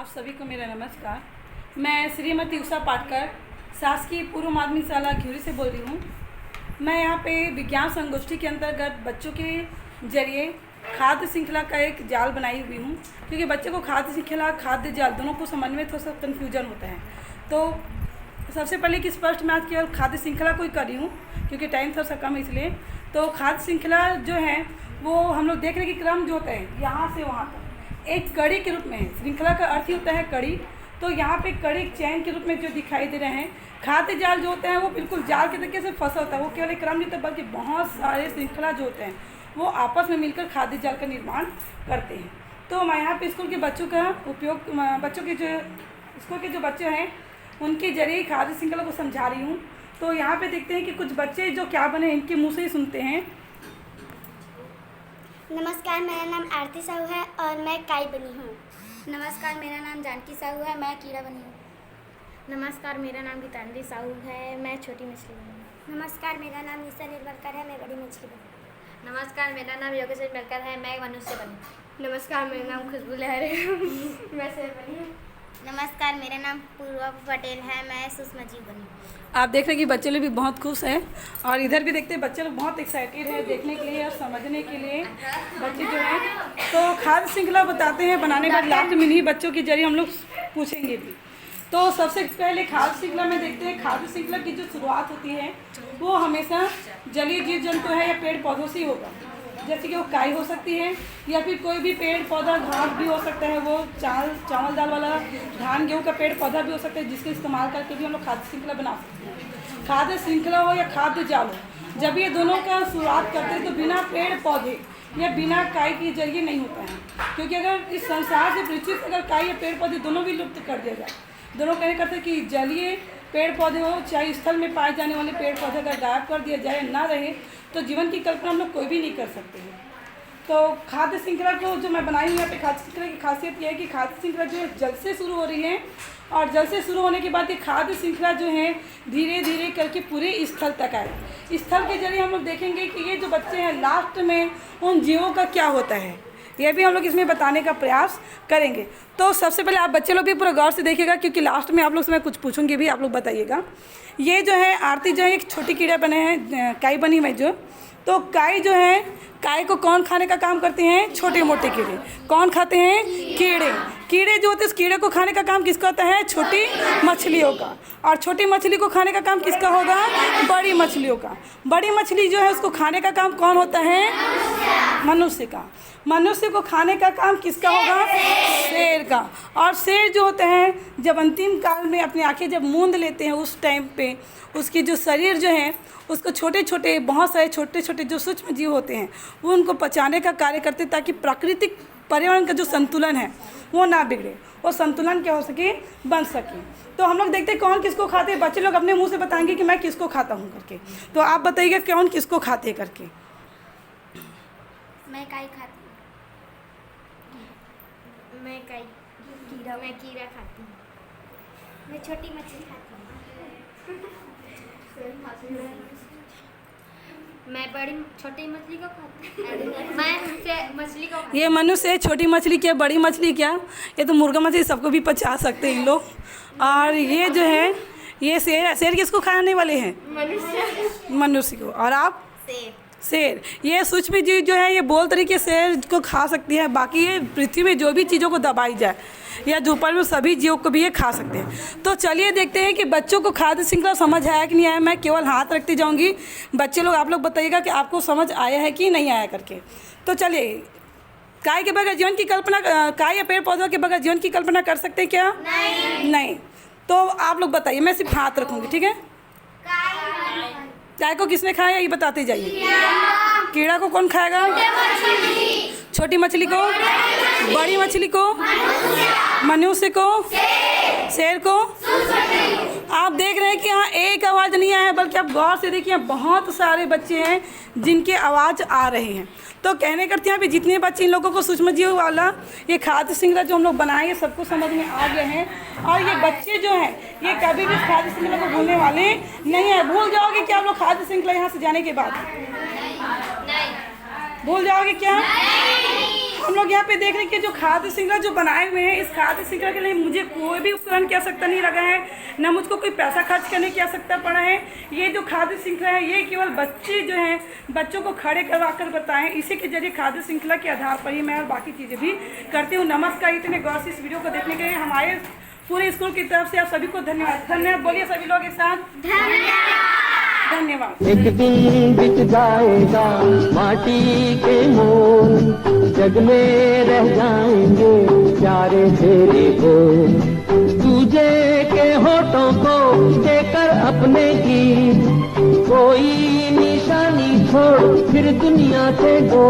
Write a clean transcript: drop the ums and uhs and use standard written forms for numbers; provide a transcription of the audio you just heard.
आप सभी को मेरा नमस्कार। मैं श्रीमती उषा पाटकर शासकीय पूर्व माध्यमिक शाला घिउरी से बोल रही हूँ। मैं यहाँ पे विज्ञान संगोष्ठी के अंतर्गत बच्चों के जरिए खाद्य श्रृंखला का एक जाल बनाई हुई हूँ, क्योंकि बच्चे को खाद्य श्रृंखला खाद्य जाल दोनों को समझने में थोड़ा सा कन्फ्यूजन होता है। तो सबसे पहले कि स्पष्ट मैं आज केवल खाद्य श्रृंखला को ही कर रही हूँ, क्योंकि टाइम थोड़ा सा कम है इसलिए। तो खाद्य श्रृंखला जो है वो हम लोग देखने की क्रम जो होता है यहाँ से वहाँ तक एक कड़ी के रूप में है। श्रृंखला का अर्थ ही होता है कड़ी। तो यहाँ पे कड़ी चैन के रूप में जो दिखाई दे रहे हैं, खाद्य जाल जो होते हैं वो बिल्कुल जाल के तरीके से फंसा होता है। वो केवल एक क्रम नहीं होता बल्कि बहुत सारे श्रृंखला जो होते हैं वो आपस में मिलकर खाद्य जाल का निर्माण करते हैं। तो मैं यहाँ पे स्कूल के बच्चों का उपयोग बच्चों के जो स्कूल के जो बच्चे हैं उनके जरिए खाद्य श्रृंखला को समझा रही हूँ। तो यहाँ पे देखते हैं कि कुछ बच्चे जो क्या बने इनके मुँह से ही सुनते हैं। नमस्कार, मेरा नाम आरती साहू है और मैं काई बनी हूँ। नमस्कार, मेरा नाम जानकी साहू है, मैं कीड़ा बनी हूँ। नमस्कार, मेरा नाम गीतांजलि साहू है, मैं छोटी मछली बनी हूँ। नमस्कार, मेरा नाम निशा निर्मलकर है, मैं बड़ी मछली बनी हूँ। नमस्कार, मेरा नाम योगेश निर्मलकर है, मैं मनुष्य बनी। नमस्कार, मेरा नाम खुशबू लहर है, मैं शेर बनी हूँ। नमस्कार, मेरा नाम पूर्वा पटेल है, मैं सुषमा जी बनी हूँ। आप देख रहे हैं कि बच्चे लोग भी बहुत खुश हैं और इधर भी देखते हैं बच्चे लोग बहुत एक्साइटेड हैं देखने के लिए और समझने के लिए। बच्चे जो हैं तो खाद्य श्रृंखला बताते हैं बनाने के बाद लास्ट में ही बच्चों के जरिए हम लोग पूछेंगे भी। तो सबसे पहले खाद्य श्रृंखला में देखते हैं खाद्य श्रृंखला की जो शुरुआत होती है वो हमेशा जलीय जीव जंतु है या पेड़ पौधों से ही होगा। जैसे कि वो काई हो सकती है या फिर कोई भी पेड़ पौधा घास भी हो सकता है, वो चावल दाल वाला धान गेहूँ का पेड़ पौधा भी हो सकता है, जिसके इस्तेमाल करके भी हम लोग खाद्य श्रृंखला बना सकते हैं। खाद्य श्रृंखला हो या खाद्य जाल हो, जब ये दोनों का शुरुआत करते हैं तो बिना पेड़ पौधे या बिना काई के जरिए नहीं होता है। क्योंकि अगर इस संसार से पृथ्वी से अगर काई या पेड़ पौधे दोनों भी लुप्त कर दिया जाए, दोनों कहने करते हैं कि जलीय पेड़ पौधे हो चाहे स्थल में पाए जाने वाले पेड़ पौधे अगर गायब कर दिया जाए ना रहे तो जीवन की कल्पना हम लोग कोई भी नहीं कर सकते हैं। तो खाद्य श्रृंखला को जो मैं बनाई हूँ यहाँ पे खाद्य श्रृंखला की खासियत यह है कि खाद्य श्रृंखला जो है जल से शुरू हो रही है और जल से शुरू होने के बाद ये खाद्य श्रृंखला जो है धीरे धीरे करके पूरे स्थल तक आए। स्थल के जरिए हम लोग देखेंगे कि ये जो बच्चे हैं लास्ट में उन जीवों का क्या होता है, ये भी हम लोग इसमें बताने का प्रयास करेंगे। तो सबसे पहले आप बच्चे लोग भी पूरा गौर से देखिएगा, क्योंकि लास्ट में आप लोग से मैं कुछ पूछूंगी भी, आप लोग बताइएगा। ये जो है आरती जो है एक छोटी कीड़ा बने हैं, काई बनी हुई जो। तो काई जो है, काई को कौन खाने का काम करते हैं? छोटे मोटे कीड़े। कौन खाते हैं? कीड़े। कीड़े जो होते हैं उस कीड़े को खाने का काम किसका होता है? छोटी मछलियों का। और छोटी मछली को खाने का काम किसका होगा? बड़ी मछलियों का। बड़ी मछली जो है उसको खाने का काम कौन होता है? मनुष्य का। मनुष्य को खाने का काम किसका होगा? शेर का। और शेर जो होते हैं जब अंतिम काल में अपनी आंखें जब मूंद लेते हैं उस टाइम पे उसकी जो शरीर जो है उसको छोटे छोटे बहुत सारे छोटे छोटे जो सूक्ष्म जीव होते हैं वो उनको पचाने का कार्य करते हैं, ताकि प्राकृतिक पर्यावरण का जो संतुलन है वो ना बिगड़े, वो संतुलन क्या हो सके, बन सके। तो हम लोग देखते हैं कौन किसको खाते हैं। बच्चे लोग अपने मुंह से बताएंगे कि मैं किसको खाता हूँ करके। तो आप बताइएगा कौन किसको खाते हैं करके। मैं काई खाती हूँ। मैं कीड़ा खाती हूँ। मैं छोटी मछली खाती हूँ। मैं बड़ी छोटी मछली को खाती हूँ। मैं मछली को ये मनुष्य छोटी मछली क्या बड़ी मछली क्या, ये तो मुर्गा मछली सबको भी पचा सकते हैं इन लोग। और ये जो है ये शेर। शेर किसको खाने वाले हैं? मनुष्य को। और आप? शेर। ये सूक्ष्म जीव जो है ये बोल तरीके शेर को खा सकती है। बाकी ये पृथ्वी में जो भी चीज़ों को दबाई जाए या जो ऊपर में सभी जीवों को भी ये खा सकते हैं। तो चलिए देखते हैं कि बच्चों को खाद्य श्रृंखला समझ आया कि नहीं आया। मैं केवल हाथ रखती जाऊंगी, बच्चे लोग आप लोग बताइएगा कि आपको समझ आया है कि नहीं आया करके। तो चलिए, काय के बगैर जीवन की कल्पना, काय या पेड़ पौधों के बगैर जीवन की कल्पना कर सकते हैं क्या? नहीं। तो आप लोग बताइए, मैं सिर्फ हाथ रखूँगी, ठीक है। काय को किसने खाया ये बताते जाइए। कीड़ा को कौन खाएगा? छोटी मछली को। बड़ी मछली को। मनुष्य को। शेर को। आप देख रहे हैं कि यहाँ एक आवाज़ नहीं आया है, बल्कि आप गौर से देखिए बहुत सारे बच्चे हैं जिनके आवाज़ आ रहे हैं। तो कहने करते हैं अभी जितने बच्चे इन लोगों को सूक्ष्म जीव वाला ये खाद्य श्रृंखला जो हम लोग बनाए सबको समझ में आ गए हैं। और ये बच्चे जो हैं ये कभी भी खाद्य श्रृंखला को भूलने वाले नहीं है। भूल जाओगे क्या आप लोग खाद्य श्रृंखला यहाँ से जाने के बाद? भूल जाओगे क्या? हम लोग यहाँ पे देख रहे हैं कि जो खाद्य श्रृंखला जो बनाए हुए हैं, इस खाद्य श्रृंखला के लिए मुझे कोई भी उपकरण की आवश्यकता नहीं लगा है, ना मुझको कोई पैसा खर्च करने की आवश्यकता पड़ा है। ये जो खाद्य श्रृंखला है ये केवल बच्चे जो हैं बच्चों को खड़े करवा कर बताएं, इसी के जरिए खाद्य श्रृंखला के आधार पर ही मैं और बाकी चीज़ें भी करती हूँ। नमस्कार, इतने गौर से इस वीडियो को देखने के लिए हमारे पूरे स्कूल की तरफ से आप सभी को धन्यवाद। धन्यवाद बोलिए सभी लोग एक साथ, धन्यवाद। एक दिन बिक जाएगा माटी के मोल, जग में रह जाएंगे प्यारे तेरे बोल। तुझे के होठों को देकर अपने की कोई निशानी छोड़ फिर दुनिया से गो।